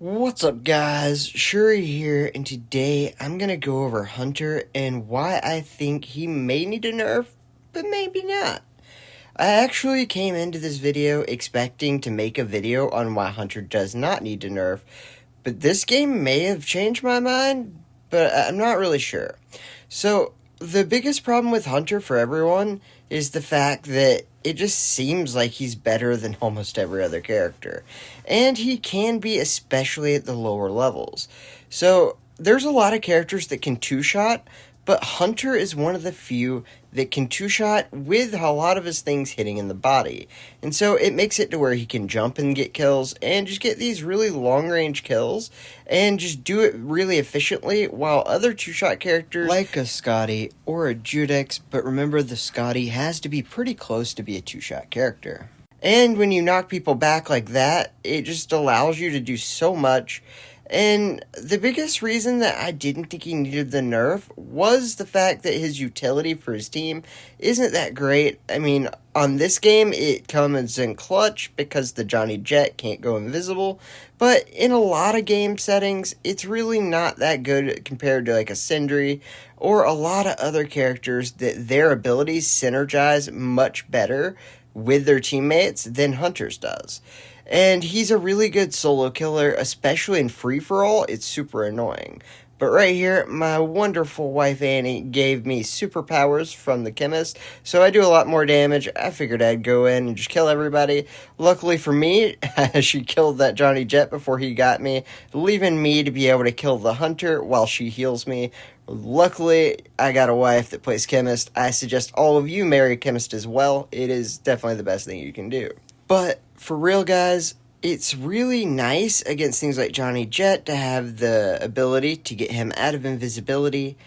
What's up, guys? Shouri here, and today I'm gonna go over Hunter and why I think he may need a nerf, but maybe not. I actually came into this video expecting to make a video on why Hunter does not need to nerf, but this game may have changed my mind, but I'm not really sure. So, the biggest problem with Hunter for everyone is the fact that it just seems like he's better than almost every other character. And he can be, especially at the lower levels. So, there's a lot of characters that can two-shot, but Hunter is one of the few that can two-shot with a lot of his things hitting in the body. And so it makes it to where he can jump and get kills and just get these really long-range kills and just do it really efficiently, while other two-shot characters like a Scotty or a Judex, but remember the Scotty has to be pretty close to be a two-shot character. And when you knock people back like that, it just allows you to do so much. And the biggest reason that I didn't think he needed the nerf was the fact that his utility for his team isn't that great. I mean, on this game, it comes in clutch because the Johnny Jet can't go invisible. But in a lot of game settings, it's really not that good compared to like a Sindri or a lot of other characters that their abilities synergize much better with their teammates than Hunter's does. And he's a really good solo killer, especially in free-for-all. It's super annoying. But right here, my wonderful wife Annie gave me superpowers from the chemist, so I do a lot more damage. I figured I'd go in and just kill everybody. Luckily for me, she killed that Johnny Jet before he got me, leaving me to be able to kill the hunter while she heals me. Luckily, I got a wife that plays chemist. I suggest all of you marry chemist as well. It is definitely the best thing you can do. But for real, guys, it's really nice against things like Johnny Jet to have the ability to get him out of invisibility,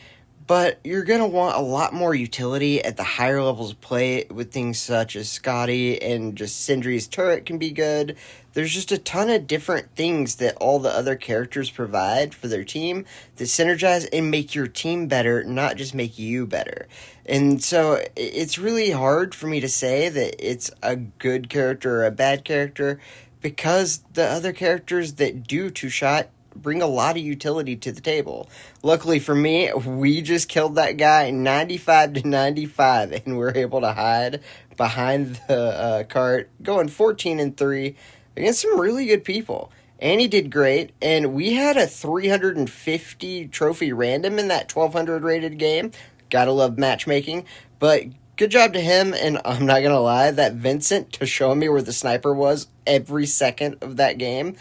but you're going to want a lot more utility at the higher levels of play with things such as Scotty, and just Sindri's turret can be good. There's just a ton of different things that all the other characters provide for their team that synergize and make your team better, not just make you better. And so it's really hard for me to say that it's a good character or a bad character, because the other characters that do two-shot bring a lot of utility to the table. Luckily for me, we just killed that guy 95 to 95, and we're able to hide behind the cart, going 14-3 against some really good people. Annie did great, and we had a 350 trophy random in that 1200 rated game. Gotta love matchmaking, but good job to him. And I'm not gonna lie, that Vincent to show me where the sniper was every second of that game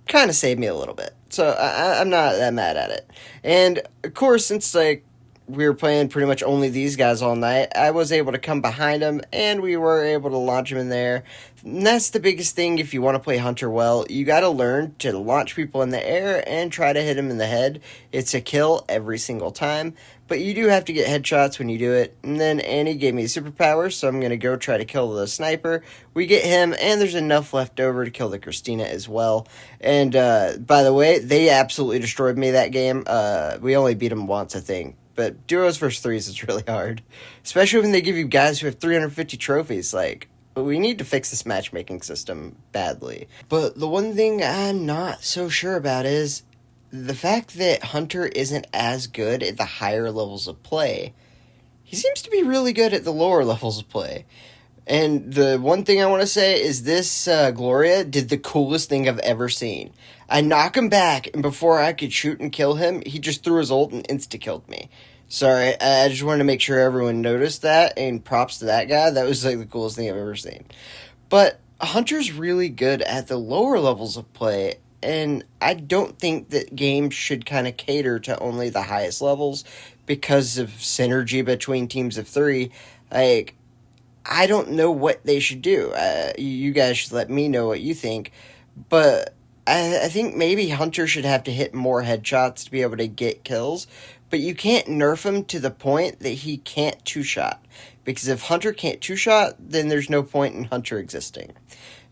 kind of saved me a little bit. So I'm not that mad at it. And of course, since like we were playing pretty much only these guys all night, I was able to come behind them, and we were able to launch them in there. And that's the biggest thing if you want to play Hunter well. You got to learn to launch people in the air and try to hit them in the head. It's a kill every single time, but you do have to get headshots when you do it. And then Annie gave me superpowers, so I'm going to go try to kill the sniper. We get him, and there's enough left over to kill the Christina as well. And by the way, they absolutely destroyed me that game. We only beat them once, I think. But duos versus threes is really hard, especially when they give you guys who have 350 trophies. Like, we need to fix this matchmaking system badly. But the one thing I'm not so sure about is the fact that Hunter isn't as good at the higher levels of play. He seems to be really good at the lower levels of play. And the one thing I want to say is this Gloria did the coolest thing I've ever seen. I knock him back, and before I could shoot and kill him, he just threw his ult and insta-killed me. Sorry, I just wanted to make sure everyone noticed that, and props to that guy. That was like the coolest thing I've ever seen. But Hunter's really good at the lower levels of play, and I don't think that games should kind of cater to only the highest levels because of synergy between teams of three. Like, I don't know what they should do. You guys should let me know what you think. But I think maybe Hunter should have to hit more headshots to be able to get kills. But you can't nerf him to the point that he can't two-shot. Because if Hunter can't two-shot, then there's no point in Hunter existing.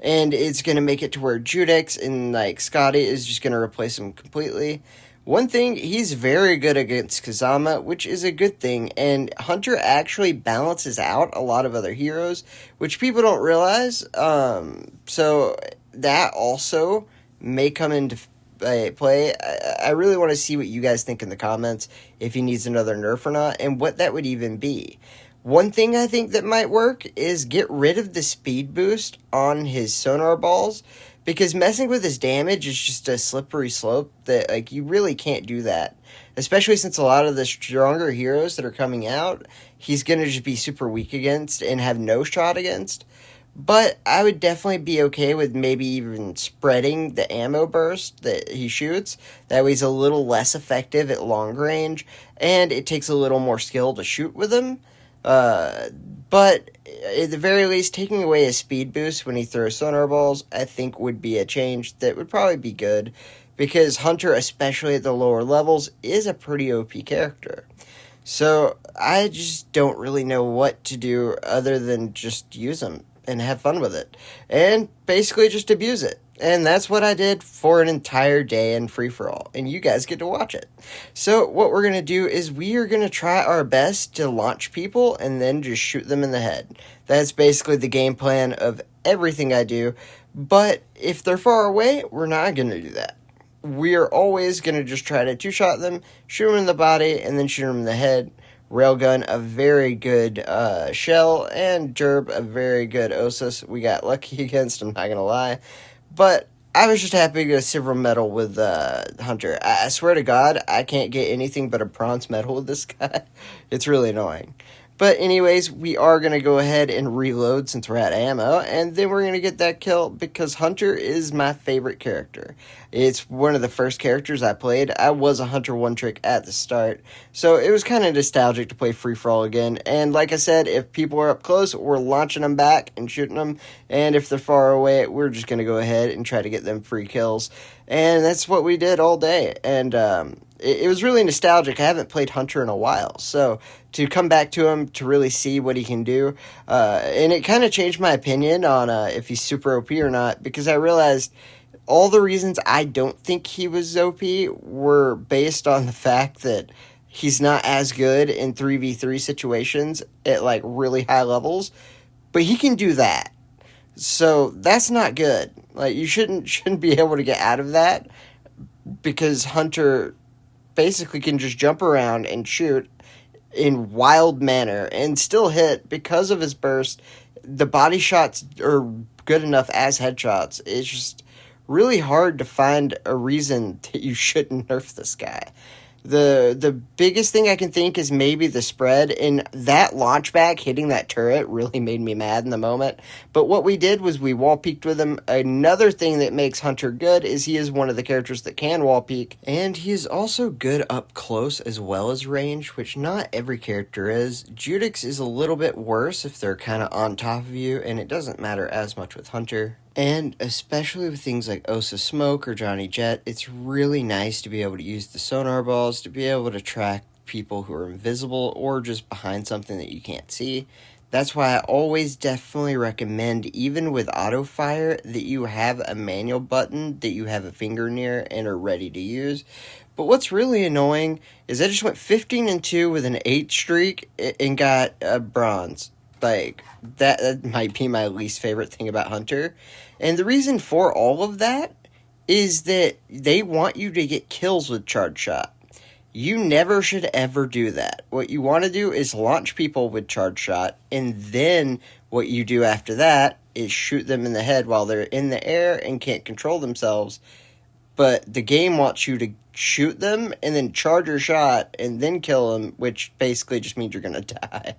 And it's going to make it to where Judex and like Scotty is just going to replace him completely. One thing, he's very good against Kazama, which is a good thing, and Hunter actually balances out a lot of other heroes, which people don't realize, so that also may come into play. I really want to see what you guys think in the comments, if he needs another nerf or not, and what that would even be. One thing I think that might work is get rid of the speed boost on his sonar balls, because messing with his damage is just a slippery slope that, like, you really can't do that. Especially since a lot of the stronger heroes that are coming out, he's going to just be super weak against and have no shot against. But I would definitely be okay with maybe even spreading the ammo burst that he shoots. That way he's a little less effective at long range, and it takes a little more skill to shoot with him. But at the very least, taking away his speed boost when he throws sonar balls, I think would be a change that would probably be good, because Hunter, especially at the lower levels, is a pretty OP character. So I just don't really know what to do other than just use him and have fun with it, and basically just abuse it. And that's what I did for an entire day in free-for-all, and you guys get to watch it. So what we're going to do is we are going to try our best to launch people and then just shoot them in the head. That's basically the game plan of everything I do, but if they're far away, we're not going to do that. We are always going to just try to two-shot them, shoot them in the body, and then shoot them in the head. Railgun, a very good shell, and Gerb, a very good Osus. We got lucky against, I'm not going to lie. But I was just happy to get a silver medal with Hunter. I swear to God, I can't get anything but a bronze medal with this guy. It's really annoying. But anyways, we are going to go ahead and reload since we're out of ammo, and then we're going to get that kill, because Hunter is my favorite character. It's one of the first characters I played. I was a Hunter one-trick at the start, so it was kind of nostalgic to play free-for-all again. And like I said, if people are up close, we're launching them back and shooting them, and if they're far away, we're just going to go ahead and try to get them free kills. And that's what we did all day, and it was really nostalgic. I haven't played Hunter in a while, so to come back to him to really see what he can do, and it kind of changed my opinion on if he's super OP or not, because I realized all the reasons I don't think he was OP were based on the fact that he's not as good in 3v3 situations at, like, really high levels, but he can do that. So that's not good. Like, you shouldn't be able to get out of that, because Hunter basically can just jump around and shoot in wild manner and still hit because of his burst. The body shots are good enough as headshots. It's just really hard to find a reason that you shouldn't nerf this guy. The biggest thing I can think is maybe the spread, and that launch back hitting that turret really made me mad in the moment. But what we did was we wall peeked with him. Another thing that makes Hunter good is he is one of the characters that can wall peek, and he is also good up close as well as range, which not every character is. Judix is a little bit worse if they're kind of on top of you, and it doesn't matter as much with Hunter. And especially with things like Osa Smoke or Johnny Jet, it's really nice to be able to use the sonar balls to be able to track people who are invisible or just behind something that you can't see. That's why I always definitely recommend, even with auto fire, that you have a manual button that you have a finger near and are ready to use. But what's really annoying is I just went 15-2 with an 8 streak and got a bronze. Like, that might be my least favorite thing about Hunter. And the reason for all of that is that they want you to get kills with charge shot. You never should ever do that. What you want to do is launch people with charge shot, and then what you do after that is shoot them in the head while they're in the air and can't control themselves. But the game wants you to shoot them and then charge your shot and then kill them, which basically just means you're going to die.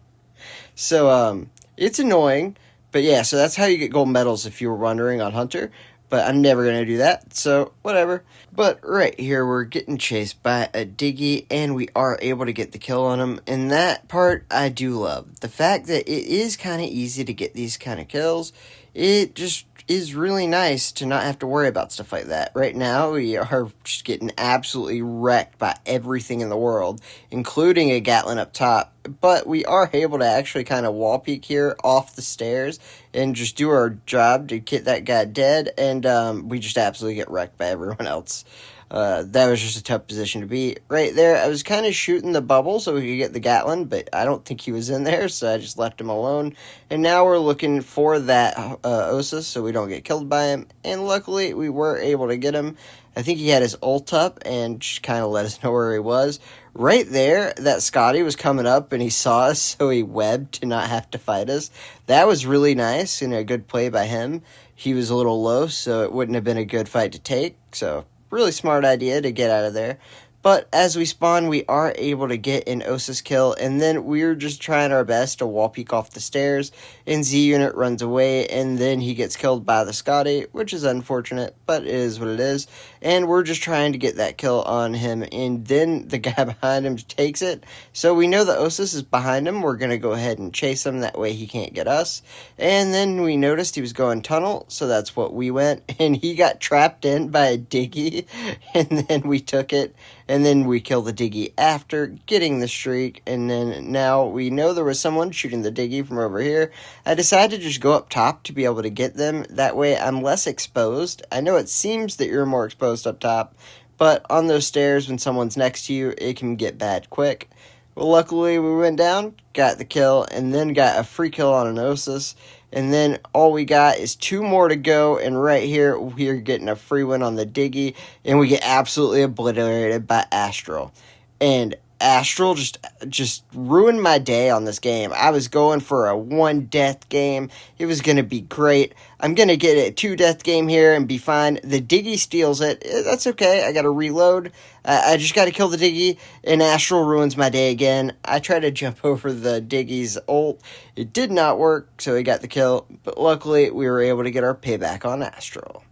So, it's annoying, but yeah, so that's how you get gold medals if you were wondering on Hunter, but I'm never going to do that, so whatever. But right here, we're getting chased by a Diggy, and we are able to get the kill on him, and that part I do love. The fact that it is kind of easy to get these kind of kills, it just is really nice to not have to worry about stuff like that. Right now, we are just getting absolutely wrecked by everything in the world, including a Gatlin up top. But we are able to actually kind of wall peek here off the stairs and just do our job to get that guy dead, and we just absolutely get wrecked by everyone else. That was just a tough position to be. Right there, I was kind of shooting the bubble so we could get the Gatlin, but I don't think he was in there, so I just left him alone. And now we're looking for that Osa so we don't get killed by him. And luckily, we were able to get him. I think he had his ult up and just kind of let us know where he was. Right there, that Scotty was coming up and he saw us, so he webbed to not have to fight us. That was really nice and a good play by him. He was a little low, so it wouldn't have been a good fight to take. So, really smart idea to get out of there. But as we spawn, we are able to get an Osis kill, and then we're just trying our best to wall peek off the stairs, and Z-Unit runs away, and then he gets killed by the Scotty, which is unfortunate, but it is what it is, and we're just trying to get that kill on him, and then the guy behind him takes it, so we know the Osis is behind him. We're going to go ahead and chase him, that way he can't get us, and then we noticed he was going tunnel, so that's what we went, and he got trapped in by a diggy, and then we took it, and then we kill the diggy after getting the streak, and then now we know there was someone shooting the diggy from over here. I decided to just go up top to be able to get them. That way I'm less exposed. I know it seems that you're more exposed up top, but on those stairs when someone's next to you, it can get bad quick. Well, luckily we went down, got the kill, and then got a free kill on an Osis. And then all we got is 2 more to go, and right here we are getting a free win on the diggy, and we get absolutely obliterated by Astral. And Astral just ruined my day on this game. I was going for a 1-death game. It was going to be great. I'm going to get a 2-death game here and be fine. The diggy steals it. That's okay. I got to reload. I just got to kill the diggy, and Astral ruins my day again. I tried to jump over the diggy's ult. It did not work, so he got the kill. But luckily, we were able to get our payback on Astral.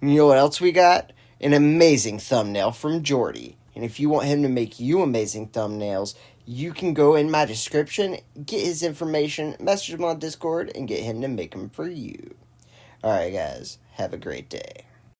You know what else we got? An amazing thumbnail from Jordy. And if you want him to make you amazing thumbnails, you can go in my description, get his information, message him on Discord, and get him to make them for you. Alright guys, have a great day.